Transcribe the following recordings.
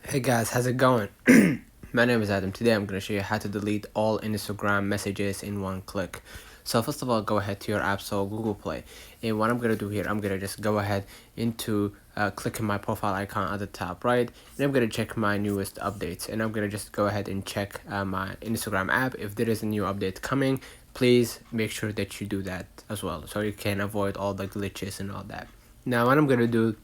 Hey guys, how's it going? My name is Adam. Today I'm going to show you how to delete all Instagram messages in one click. So first of all, go ahead to your App Store, Google Play. And what I'm going to do here, I'm going to just go ahead into clicking my profile icon at the top right. And I'm going to check my newest updates. And I'm going to just go ahead and check my Instagram app. If there is a new update coming, please make sure that you do that as well, so you can avoid all the glitches and all that. Now what I'm going to do,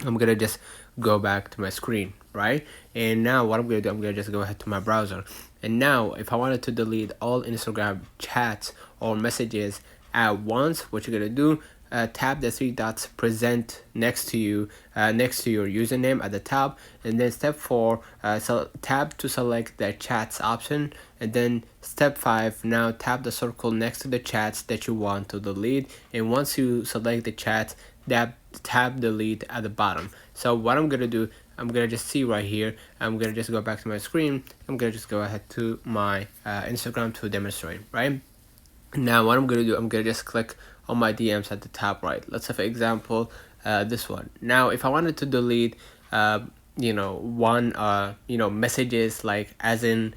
I'm gonna just go back to my screen, right? And now what I'm gonna do, I'm gonna just go ahead to my browser. And now if I wanted to delete all Instagram chats or messages at once, what you're gonna do, tap the three dots present next to you, next to your username at the top, and then step 4, so tap to select the chats option, and then step 5, now tap the circle next to the chats that you want to delete, and once you select the chats, tap delete at the bottom. So what I'm gonna do, I'm gonna just see right here, I'm gonna just go back to my screen, I'm gonna just go ahead to my Instagram to demonstrate, right? Now what I'm gonna do, I'm gonna just click on my DMs at the top right. Let's say for example this one. Now if I wanted to delete messages, like as in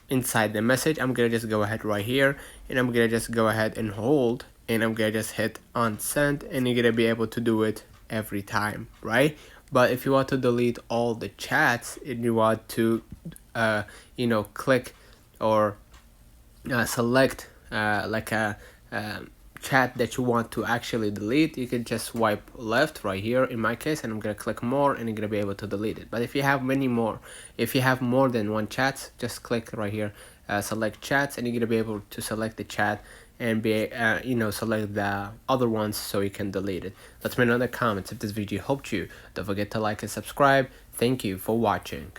inside the message, I'm gonna just go ahead right here, and I'm gonna just go ahead and hold, and I'm gonna just hit on send, and you're gonna be able to do it every time, right? But if you want to delete all the chats and you want to click or select like a chat that you want to actually delete, you can just swipe left right here in my case, and I'm gonna click more, and you're gonna be able to delete it. But if you have if you have more than one chat, just click right here, select chats, and you're gonna be able to select the chat and be select the other ones so you can delete it. Let me know in the comments if this video helped you. Don't forget to like and subscribe. Thank you for watching.